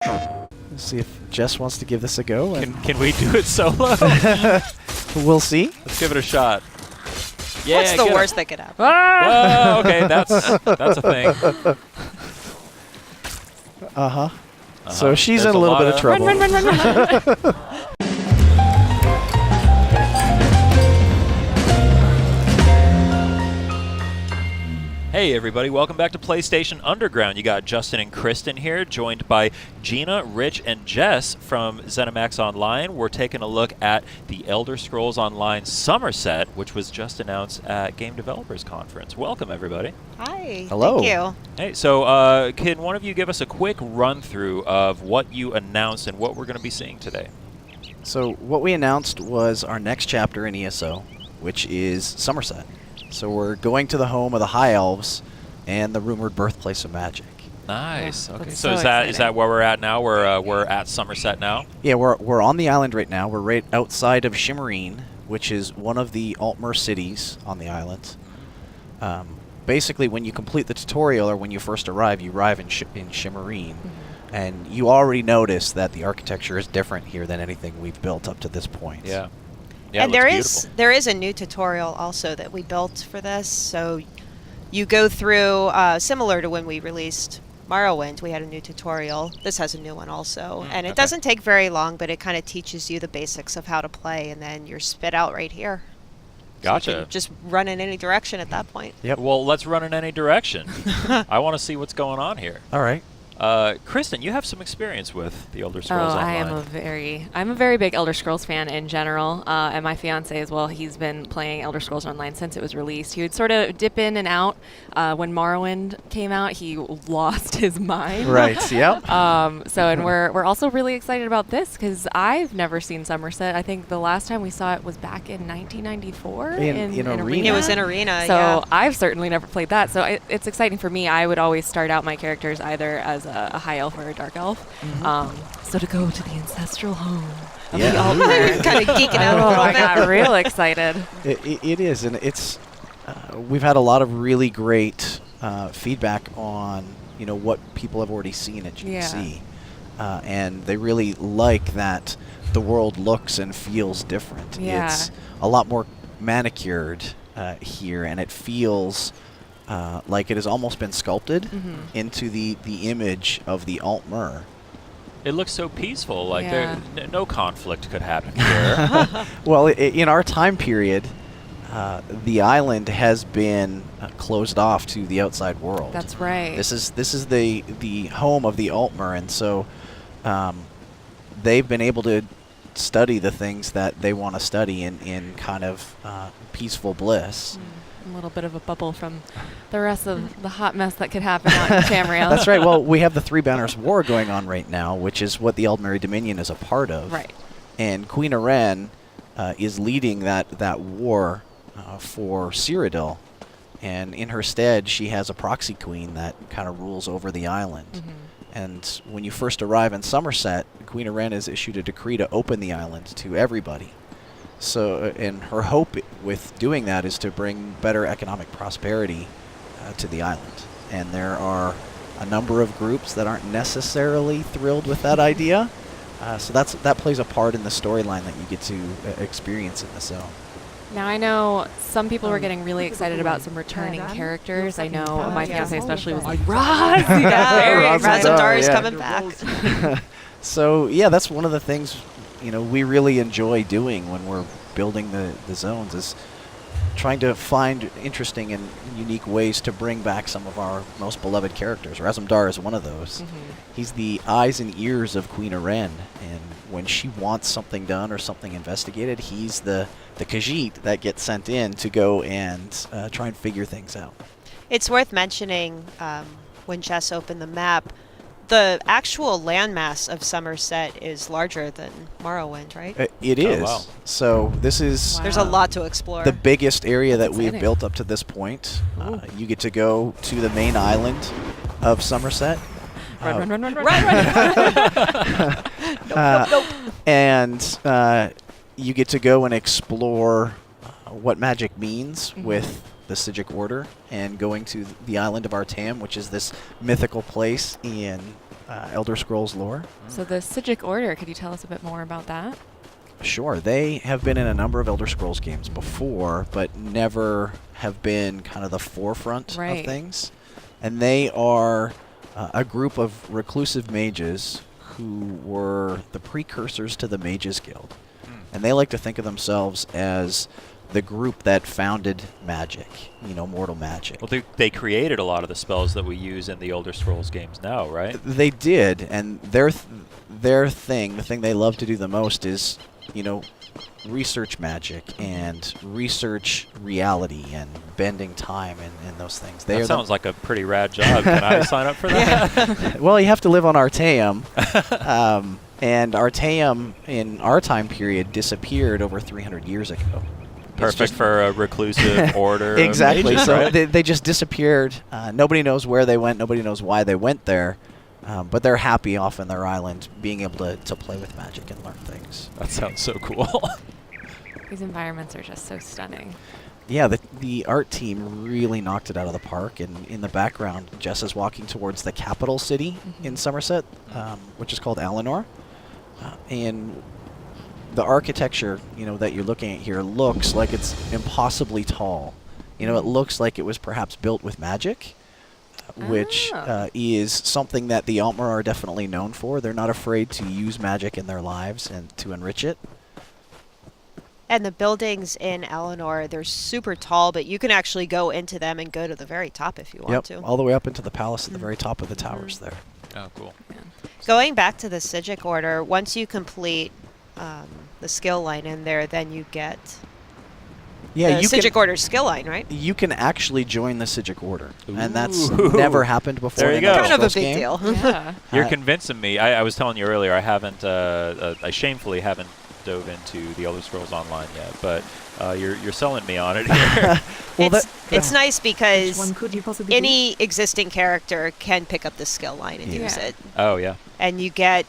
Let's see if Jess wants to give this a go. Can we do it solo? We'll see. Let's give it a shot. Yeah, What's the worst that could happen? Oh, okay, that's a thing. Uh-huh. So she's There's in a little bit of trouble. Run. Hey everybody, welcome back to PlayStation Underground. You got Justin and Kristen here, joined by Gina, Rich, and Jess from ZeniMax Online. We're taking a look at the Elder Scrolls Online Summerset, which was just announced at Game Developers Conference. Welcome everybody. Hi. Hello. Thank you. Hey, so can one of you give us a quick run-through of what you announced and what we're going to be seeing today? So what we announced was our next chapter in ESO, which is Summerset. So we're going to the home of the High Elves and the rumored birthplace of magic. Nice. Yeah, okay. that's So so is exciting. that where we're at now? We're at Summerset now. Yeah, we're on the island right now. We're right outside of Shimmerine, which is one of the Altmer cities on the island. Basically, when you complete the tutorial or when you first arrive, you arrive in Shimmerine. And you already notice that the architecture is different here than anything we've built up to this point. Yeah. Yeah, And it looks beautiful. there is a new tutorial also that we built for this. So you go through similar to when we released Morrowind. We had a new tutorial. This has a new one also, and it doesn't take very long, but it kind of teaches you the basics of how to play, and then you're spit out right here. Gotcha. So you can just run in any direction at that point. Yep. Well, let's run in any direction. I want to see what's going on here. All right. Kristen, you have some experience with the Elder Scrolls Oh, Online. I'm a very big Elder Scrolls fan in general, and my fiance as well. He's been playing Elder Scrolls Online since it was released. He would sort of dip in and out. When Morrowind came out, he lost his mind. Right. Yep. And we're also really excited about this because I've never seen Summerset. I think the last time we saw it was back in 1994 In Arena. It was in Arena, So yeah. I've certainly never played that. So it's exciting for me. I would always start out my characters either as a high elf or a dark elf. So to go to the ancestral home of Yeah. the Altmer. Kind of geeking out a Oh, little I bit. got real excited. It is, and it's. We've had a lot of really great feedback on what people have already seen at GDC, and they really like that the world looks and feels different. Yeah. It's a lot more manicured here, and it feels like it has almost been sculpted into the image of the Altmer. It looks so peaceful. Like Yeah. no conflict could happen here. Well, in our time period, the island has been closed off to the outside world. That's right. This is the home of the Altmer, and so they've been able to study the things that they want to study in kind of peaceful bliss. A little bit of a bubble from the rest of the hot mess that could happen out in Tamriel. That's right. Well, we have the Three Banners War going on right now, which is what the Eldmeri Dominion is a part of. Right. And Queen Aren is leading that war for Cyrodiil. And in her stead, she has a proxy queen that kind of rules over the island. And when you first arrive in Summerset, Queen Aren has issued a decree to open the island to everybody. So, and her hope with doing that is to bring better economic prosperity to the island. And there are a number of groups that aren't necessarily thrilled with that idea. So that plays a part in the storyline that you get to experience in the zone. Now I know some people were getting really excited about some returning characters. I know my fiance especially was like, Roz! Yeah, Razadar, is yeah. coming back. So yeah, that's one of the things we really enjoy doing when we're building the zones, is trying to find interesting and unique ways to bring back some of our most beloved characters. Razumdar is one of those. He's the eyes and ears of Queen Aren, and when she wants something done or something investigated, he's the Khajiit that gets sent in to go and try and figure things out. It's worth mentioning when Jess opened the map, the actual landmass of Summerset is larger than Morrowind, right? It is. wow. So this is There's a lot to explore. the biggest area that we've Exciting. built up to this point. You get to go to the main island of Somerset. Run, run, run, run, run. And you get to go and explore what magic means with the Sijic Order, and going to the island of Artam, which is this mythical place in Elder Scrolls lore. So the Sijic Order, could you tell us a bit more about that? Sure. They have been in a number of Elder Scrolls games before, but never have been kind of the forefront of things. And they are a group of reclusive mages who were the precursors to the Mages Guild. And they like to think of themselves as the group that founded magic, mortal magic. Well, they created a lot of the spells that we use in the Elder Scrolls games now, right? They did, and their thing, the thing they love to do the most is, research magic and research reality and bending time and those things. That sounds like a pretty rad job. Can I sign up for that? Well, you have to live on Artaeum. And Artaeum, in our time period, disappeared over 300 years ago. Perfect for a reclusive order. Exactly. Of mages, So right? they just disappeared. Nobody knows where they went. Nobody knows why they went there. But they're happy off in their island, being able to play with magic and learn things. That sounds so cool. These environments are just so stunning. Yeah, the art team really knocked it out of the park. And in the background, Jess is walking towards the capital city in Summerset, which is called Eleanor. And the architecture, that you're looking at here looks like it's impossibly tall. It looks like it was perhaps built with magic. Which is something that the Altmer are definitely known for. They're not afraid to use magic in their lives and to enrich it. And the buildings in Eleanor, they're super tall, but you can actually go into them and go to the very top if you want to. All the way up into the palace at the very top of the towers there. Oh, cool. Yeah. Going back to the Sijic Order, once you complete the skill line in there, then you get the Sijic Order skill line, right? You can actually join the Sijic Order, and that's Ooh. never happened before. There you in go. an Kind of a Elder big Scrolls deal. Yeah. You're convincing me. I was telling you earlier, I haven't, I shamefully haven't dove into the Elder Scrolls Online yet, but you're selling me on it here. Well, it's nice because Which one could you possibly any existing character can pick up the skill line and use it. Oh, yeah. And you get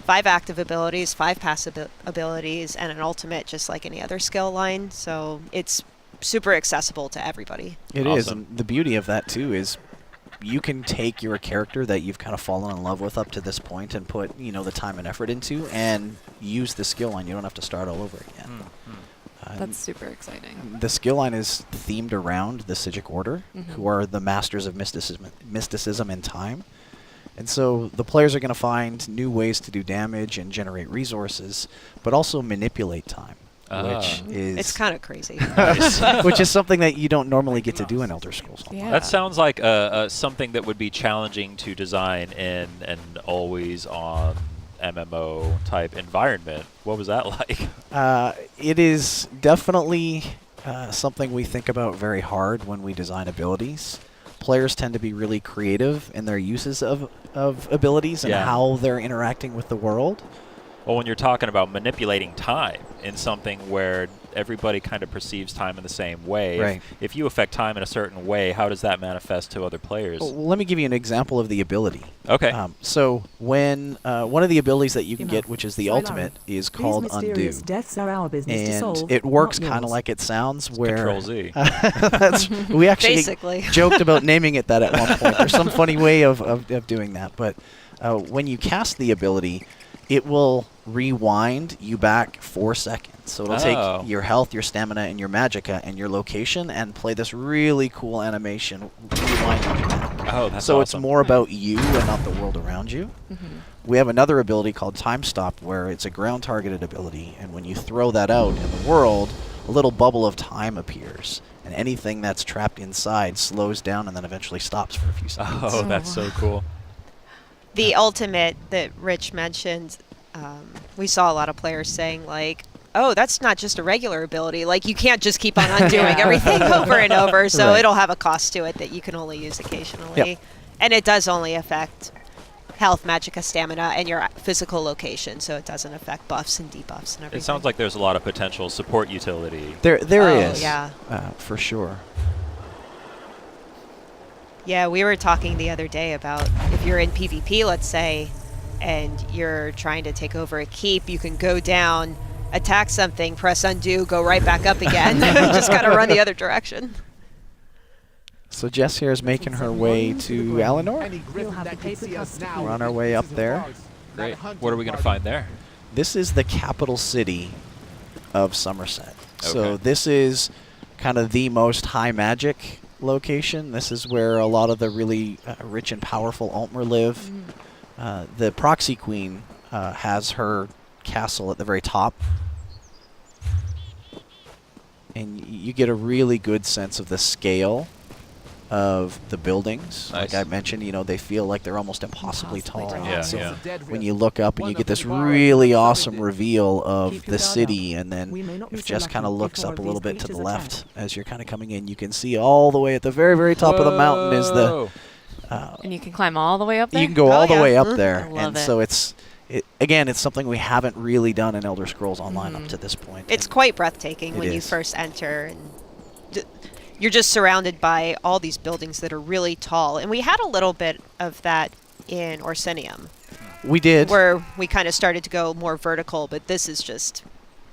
5 active abilities, 5 passive abilities, and an ultimate just like any other skill line. So it's super accessible to everybody. It Awesome. is, and the beauty of that too is you can take your character that you've kind of fallen in love with up to this point and put the time and effort into and use the skill line. You don't have to start all over again. That's super exciting. The skill line is themed around the Sijic Order, who are the masters of mysticism and time. And so the players are going to find new ways to do damage and generate resources, but also manipulate time, which is It's kind of crazy. which is something that you don't normally get to do in Elder Scrolls Online. Yeah. That sounds like something that would be challenging to design in an always-on MMO type environment. What was that like? It is definitely something we think about very hard when we design abilities. Players tend to be really creative in their uses of abilities and how they're interacting with the world. Well, when you're talking about manipulating time in something where everybody kind of perceives time in the same way, Right. if you affect time in a certain way, how does that manifest to other players? Well, let me give you an example of the ability. Okay. So when one of the abilities that you can get, which is the So ultimate, is called These Undo. mysterious deaths are our business to And solve, it works not kind of yours. like it sounds, where Control Z. we actually Basically. joked about naming it that at one point. There's some funny way of doing that. But when you cast the ability, it will rewind you back 4 seconds. So it'll take your health, your stamina, and your magicka and your location and play this really cool animation rewinding you back. Oh, that's So awesome. it's more about you and not the world around you. We have another ability called Time Stop, where it's a ground targeted ability, and when you throw that out in the world, a little bubble of time appears, and anything that's trapped inside slows down and then eventually stops for a few seconds. Oh, that's so cool. The ultimate that Rich mentioned, we saw a lot of players saying like, oh, that's not just a regular ability. Like, you can't just keep on undoing everything over and over. So Right. it'll have a cost to it that you can only use occasionally. Yep. And it does only affect health, magicka, stamina, and your physical location. So it doesn't affect buffs and debuffs and everything. It sounds like there's a lot of potential support utility. There Oh, is, yeah. for sure. Yeah, we were talking the other day about if you're in PvP, let's say, and you're trying to take over a keep, you can go down, attack something, press undo, go right back up again. Just got to run the other direction. So Jess here is making her way to Eleanor. You'll have to pay for custom. We're on our way up there. Great. What are we going to find there? This is the capital city of Summerset. So Okay. this is kind of the most high magic location. This is where a lot of the really rich and powerful Altmer live. The proxy queen has her castle at the very top. And you get a really good sense of the scale of the buildings. Nice. Like I mentioned, you know, they feel like they're almost impossibly tall. Yeah, So yeah. when you look up and you get this really awesome reveal of the city, and then if Jess kind of looks up a little bit to the left as you're kind of coming in, you can see all the way at the very, very top of the mountain is the... And you can climb all the way up there? You can go all the yeah. way up Mhm. there. I love And it. so again, it's something we haven't really done in Elder Scrolls Online up to this point. It's And quite breathtaking It when you is. first enter, and you're just surrounded by all these buildings that are really tall. And we had a little bit of that in Orsinium, we did. where we kind of started to go more vertical, but this is just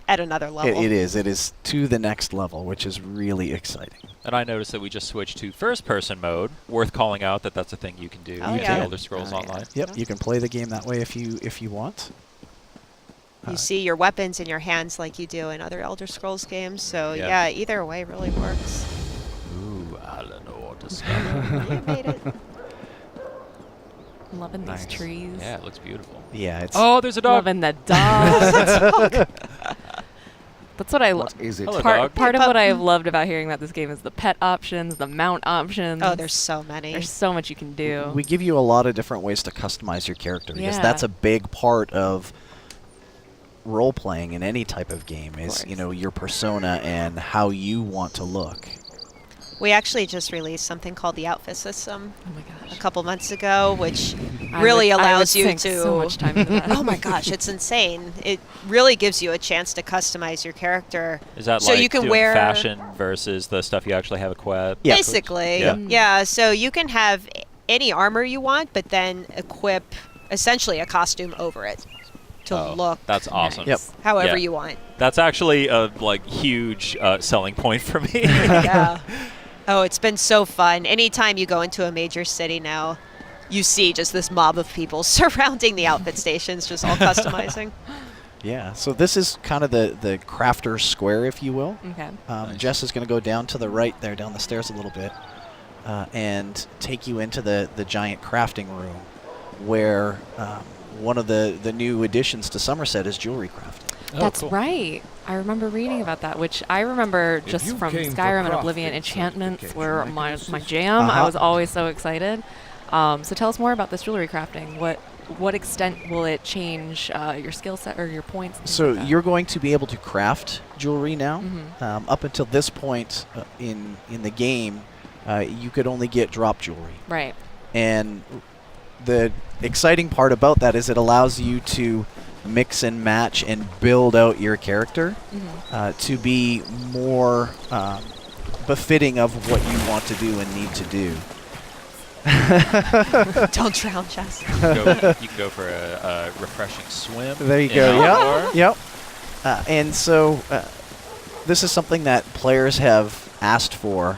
at another level. It is. It is to the next level, which is really exciting. And I noticed that we just switched to first-person mode. Worth calling out that that's a thing you can do Oh, in yeah. Elder Scrolls Oh, yeah. Online. Yep, you can play the game that way if you want. You see your weapons in your hands like you do in other Elder Scrolls games. So Yeah. yeah, either way really works. Ooh, Eleanor discovered. You made it. Loving Nice. these trees. Yeah, it looks beautiful. Yeah, it's Oh, there's a dog. Loving the dog. That's what I love. Is it? Hello, Part, dog. part of Hey, what pup. I've loved about hearing about this game is the pet options, the mount options. Oh, there's so many. There's so much you can do. we give you a lot of different ways to customize your character because Yeah. that's a big part of role playing in any type of game is, course. you know, your persona and how you want to look. We actually just released something called the outfit system Oh my a gosh. couple months ago, which I really would- I would allows you sink to. so much time into that. Oh my gosh, it's insane! It really gives you a chance to customize your character. Is that So like you can doing wear- fashion versus the stuff you actually have equipped? Yeah. Basically, Yeah. yeah. So you can have any armor you want, but then equip essentially a costume over it to Oh, look that's awesome. Yep. however Yeah. you want. That's actually a huge selling point for me. Yeah. Oh, it's been so fun. Anytime you go into a major city now, you see just this mob of people surrounding the outfit stations, just all customizing. Yeah, so this is kind of the crafter's square, if you will. Okay. Nice. Jess is going to go down to the right there, down the stairs a little bit, and take you into the giant crafting room where one of the new additions to Summerset is jewelry crafting. That's right. I remember reading about that, which I remember just you from came for Skyrim and crafting Oblivion. Enchantments certification, were I can my assist. jam. I Uh-huh. was always so excited. So tell us more about this jewelry crafting. What extent will it change your skill set or your points? and things So like that? you're going to be able to craft jewelry now. Mhm. Up until this point in the game, you could only get drop jewelry. Right. And the exciting part about that is it allows you to mix and match and build out your character to be more befitting of what you want to do and need to do. Don't drown, Jess. You can go for a refreshing swim. There you in go. Eleanor. Yep. And so this is something that players have asked for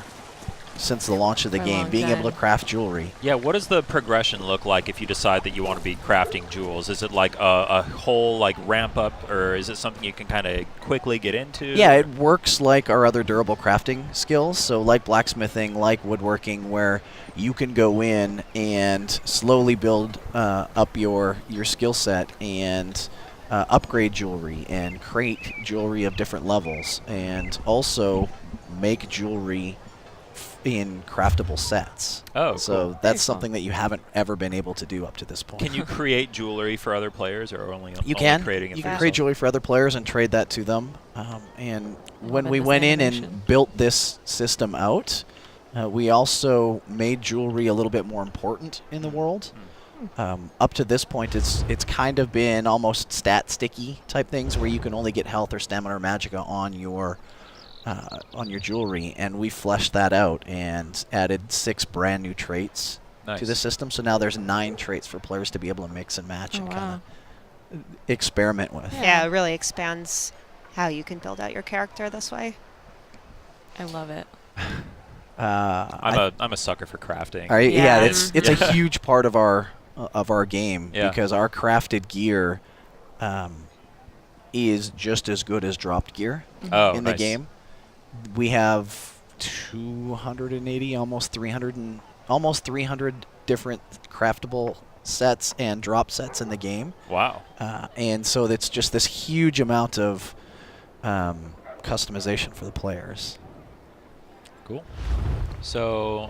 since the launch of the For a game, long being able to time. craft jewelry. Yeah, what does the progression look like if you decide that you want to be crafting jewels? Is it like a whole like ramp up, or is it something you can kind of quickly get into? Yeah, it works like our other durable crafting skills. So like blacksmithing, like woodworking, where you can go in and slowly build up your skill set and upgrade jewelry and create jewelry of different levels and also make jewelry in craftable sets. Oh, so cool. that's Very cool. something that you haven't ever been able to do up to this point. Can you create jewelry for other players, or only You only can. creating it You for can create yourself? jewelry for other players and trade that to them. And when Loving we this went in animation. and built this system out, we also made jewelry a little bit more important in the world. Up to this point, it's kind of been almost stat sticky type things where you can only get health or stamina or magicka on your jewelry, and we fleshed that out and added 6 brand new traits Nice. to the system. So now there's 9 traits for players to be able to mix and match Oh, and wow. kind of experiment with. Yeah, it really expands how you can build out your character this way. I love it. I'm a sucker for crafting. Yeah, Yeah. it's a huge part of our game because our crafted gear is just as good as dropped gear in the game. We have 280, almost 300 different craftable sets and drop sets in the game. Wow. And so it's just this huge amount of customization for the players. Cool. So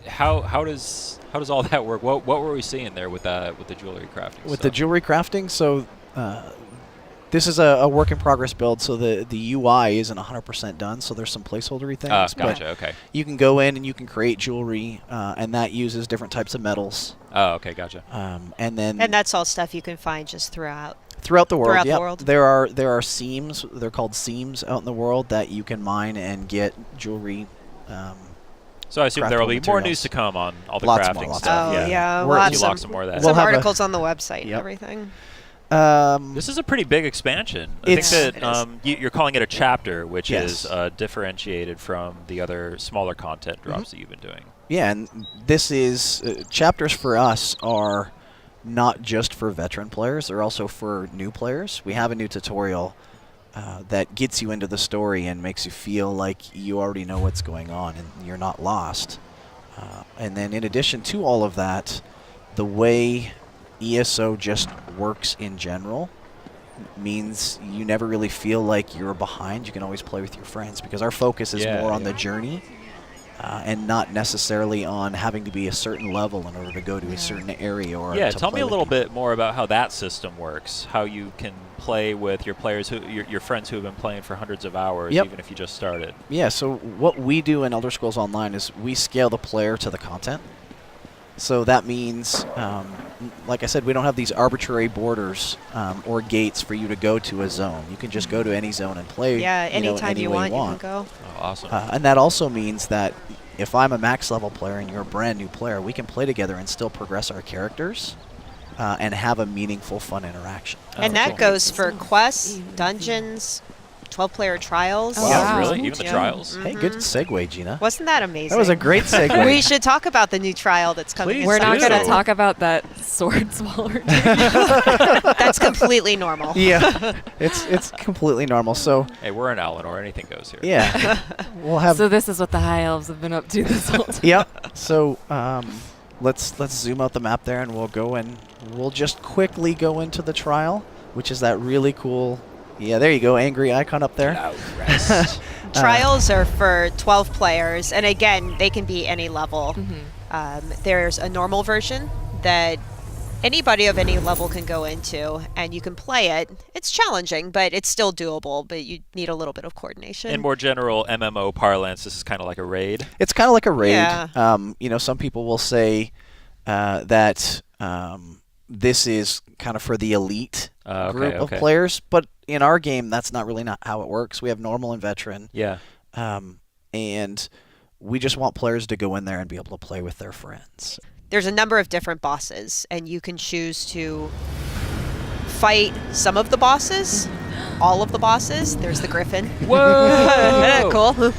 how does all that work? What were we seeing there with the jewelry crafting? With the jewelry crafting, so this is a work in progress build, so the UI isn't 100% done, so there's some placeholdery things. Gotcha. Okay. You can go in and you can create jewelry, and that uses different types of metals. Oh, okay, gotcha. And that's all stuff you can find just throughout the world. Throughout yep. the world. There are seams. They're called seams out in the world that you can mine and get jewelry. So I assume there will be more materials. news to come on all the Lots crafting more, stuff. Oh, yeah. We'll We'll have have some more of that. We'll some have articles on the website and everything. This is a pretty big expansion. I think that you're calling it a chapter, which is differentiated from the other smaller content drops that you've been doing. Yeah, and this is chapters for us are not just for veteran players; they're also for new players. We have a new tutorial that gets you into the story and makes you feel like you already know what's going on and you're not lost. And then, in addition to all of that, the way ESO just works in general means you never really feel like you're behind. You can always play with your friends because our focus is more on the journey and not necessarily on having to be a certain level in order to go to a certain area or to tell play me a with little people. bit more about how that system works, how you can play with your players, your friends who have been playing for hundreds of hours, even if you just started. Yeah, so what we do in Elder Scrolls Online is we scale the player to the content. So that means, like I said, we don't have these arbitrary borders or gates for you to go to a zone. You can just go to any zone and play. Yeah, anytime any you way want, you can go. Oh, awesome. And that also means that if I'm a max level player and you're a brand new player, we can play together and still progress our characters and have a meaningful, fun interaction. And that goes for quests, dungeons, 12-player trials. Oh, wow. Really? Even the trials? Hey, good segue, Gina. Wasn't that amazing? That was a great segue. We should talk about the new trial that's coming. Please in We're not do. going to talk about that sword swaller. That's completely normal. Yeah, it's completely normal. So Hey, we're in Alinor. Anything goes here. yeah, we'll have. So this is what the high elves have been up to this whole time. Yep. So let's zoom out the map there, and we'll go and we'll just quickly go into the trial, which is that really cool. Yeah, there you go, angry icon up there. Trials are for 12 players, and again, they can be any level. There's a normal version that anybody of any level can go into, and you can play it. It's challenging, but it's still doable, but you need a little bit of coordination. In more general MMO parlance, this is kind of like a raid. It's kind of like a raid. Yeah. Some people will say that this is kind of for the elite group of players, but in our game, that's not really how it works. We have normal and veteran. Yeah. And we just want players to go in there and be able to play with their friends. There's a number of different bosses, and you can choose to fight some of the bosses, all of the bosses. There's the Griffin. Whoa! Cool.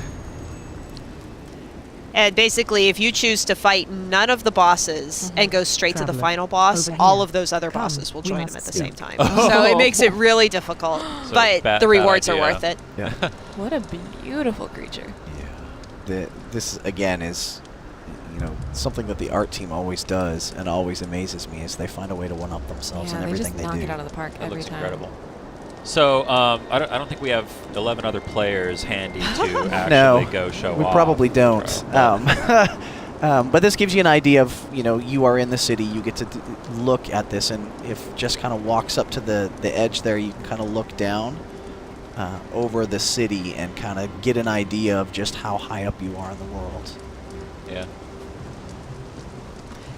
And basically, if you choose to fight none of the bosses and go straight to the Traveler, final boss, over all here. of those other Come, bosses will we join must him at the speak. same time. Oh. So it makes it really difficult, So but bad- the bad rewards are idea. worth it. Yeah. What a beautiful creature. This again is, something that the art team always does and always amazes me is they find a way to one-up themselves in Yeah, they everything just knock do. it out of the park That every looks time. incredible. So I don't think we have 11 other players handy to actually No, go show we off. probably don't. Trial. But this gives you an idea of, you are in the city, you get to look at this, and if just kind of walks up to the edge there, you can kind of look down over the city and kind of get an idea of just how high up you are in the world. Yeah.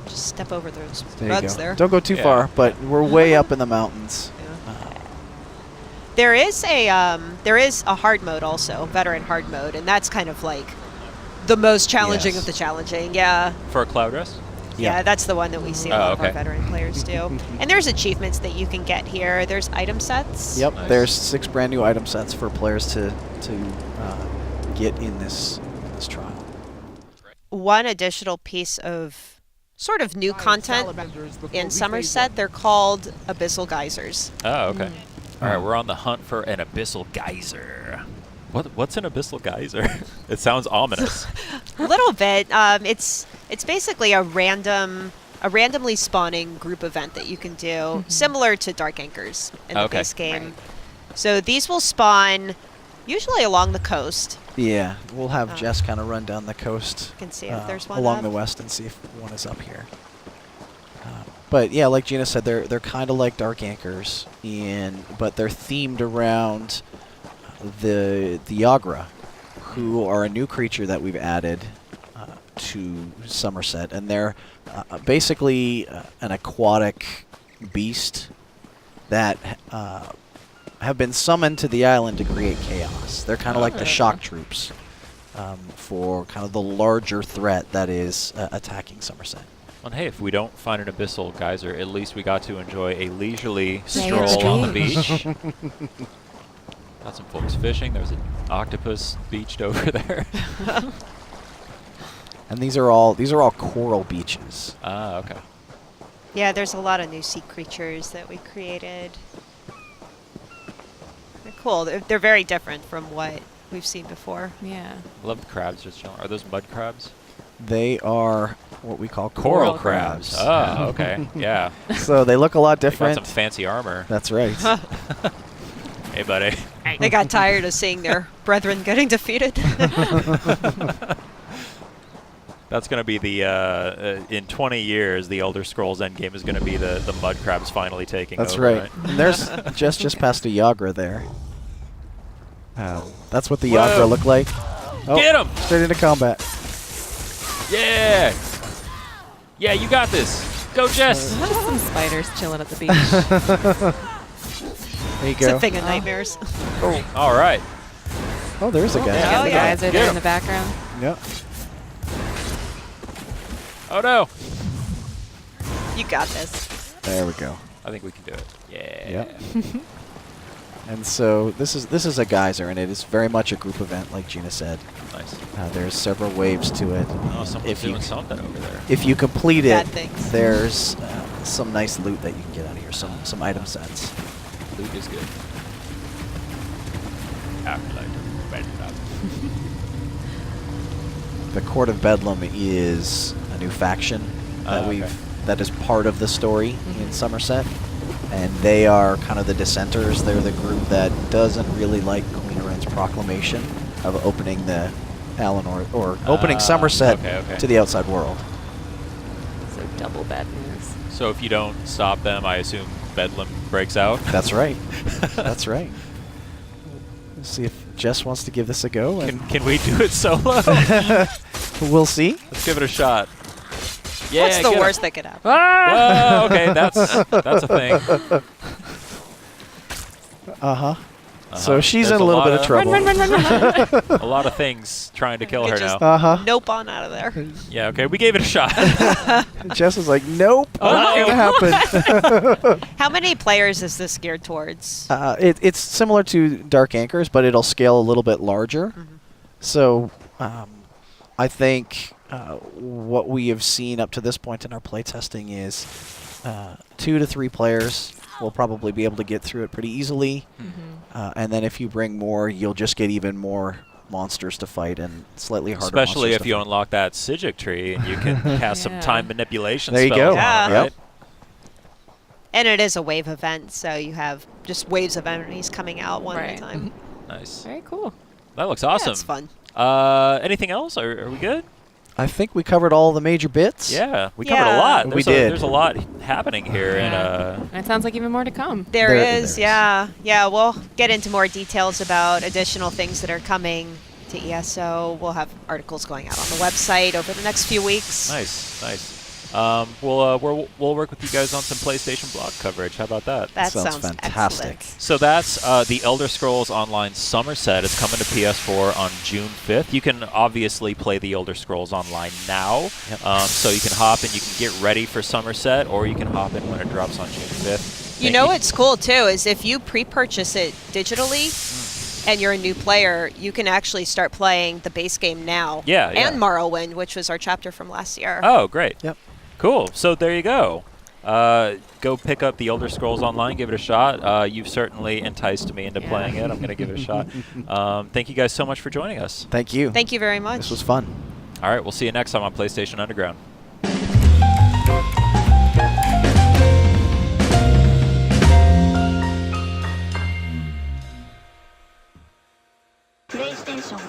Just step over those There you rugs go. there. Don't go too far, but we're way up in the mountains. There is a hard mode also, veteran hard mode, and that's kind of like the most challenging Yes. of the challenging. Yeah. For a cloud rest? Yeah, that's the one that we see a lot of our okay. veteran players do. And there's achievements that you can get here. There's item sets. Yep, Nice. there's 6 brand new item sets for players to get in this trial. one additional piece of sort of new content in Summerset. They're called abyssal geysers. Oh, okay. All right, we're on the hunt for an abyssal geyser. What's an abyssal geyser? It sounds ominous. A little bit. It's basically a randomly spawning group event that you can do, similar to Dark Anchors in the base game. Right. So these will spawn usually along the coast. Yeah, we'll have Jess kind of run down the coast. You can see if there's one along up. the west and see if one is up here. But yeah, like Gina said, they're kind of like Dark Anchors, but they're themed around the Yagra, who are a new creature that we've added to Summerset, and they're basically an aquatic beast that have been summoned to the island to create chaos. They're kind of like the shock troops for kind of the larger threat that is attacking Summerset. Well, hey, if we don't find an abyssal geyser, at least we got to enjoy a leisurely Day stroll at on the the beach. Got some folks fishing. There's an octopus beached over there. And these are all coral beaches. Ah, okay. Yeah, there's a lot of new sea creatures that we created. They're cool. They're very different from what we've seen before. Yeah. I love the crabs just chilling. Are those mud crabs? They are what we call Coral coral crabs. Oh, okay. Yeah. So they look a lot They different. got some fancy armor. That's right. Hey, buddy. They got tired of seeing their brethren getting defeated. That's going to be the, in 20 years, the Elder Scrolls endgame is going to be the mud crabs finally taking That's over, right. And there's just past a Yagra there. That's what the Whoa. Yagra look like. Oh, Get 'em! Straight into combat. Yeah! Yeah, you got this. Go, Jess. Just some spiders chilling at the beach. There you It's go. a thing of nightmares. All right. Oh, there's a guy. Yeah, the yeah. guys are Get there 'em. in the background. Yep. Oh, no. You got this. There we go. I think we can do it. Yeah. Yep. And so this is a geyser, and it is very much a group event, like Gina said. Nice. There's several waves to it. Oh, someone's If you doing something over there. If you complete Bad it, things. there's some nice loot that you can get out of here. Some item sets. Loot is good. Afterlife. The Court of Bedlam is a new faction that okay. that is part of the story in Summerset, and they are kind of the dissenters. They're the group that doesn't really like Queen Oren's proclamation of opening the Alan or opening Summerset okay. to the outside world. So double bad news. So if you don't stop them, I assume Bedlam breaks out? That's right. That's right. Let's see if Jess wants to give this a go. And Can we do it solo? we'll see. Let's give it a shot. Yeah, What's the get 'em. worst that could happen? Whoa, okay, that's a thing. Uh-huh. So she's There's in a little lot bit of trouble. Run. A lot of things trying to kill You her just- now. Uh-huh. Nope on out of there. Yeah, okay, we gave it a shot. Jess is like, nope, Oh, not no. gonna happen. How many players is this geared towards? It's similar to Dark Anchors, but it'll scale a little bit larger. So I think what we have seen up to this point in our playtesting is 2 to 3 players will probably be able to get through it pretty easily. And then if you bring more, you'll just get even more monsters to fight and slightly harder Especially monsters if to you fight. unlock that Sijic tree and you can cast some Yeah. time manipulation There you spells go. on it, Yeah. right? And it is a wave event, so you have just waves of enemies coming out one at a Right. time. Nice. Very cool. That looks Yeah, awesome. it's fun. Anything else? Are we good? I think we covered all the major bits. Yeah, we covered a Yeah. lot. We There's did. There's a lot happening here, Yeah. And it sounds like even more to come. There There is, is. yeah. Yeah, we'll get into more details about additional things that are coming to ESO. We'll have articles going out on the website over the next few weeks. nice. We'll work with you guys on some PlayStation blog coverage. How about that? That Sounds sounds fantastic. excellent. So that's the Elder Scrolls Online Summerset. It's coming to PS4 on June 5th. You can obviously play the Elder Scrolls Online now. So you can hop and you can get ready for Summerset, or you can hop in when it drops on June 5th. You know what's cool too is if you pre-purchase it digitally, and you're a new player, you can actually start playing the base game now. Yeah, And Morrowind, which was our chapter from last year. Oh, great. Yep. Cool. So there you go. Go pick up the Elder Scrolls Online, give it a shot. You've certainly enticed me into playing it. I'm going to give it a shot. Thank you guys so much for joining us. Thank you. Thank you very much. This was fun. All right, we'll see you next time on PlayStation Underground. PlayStation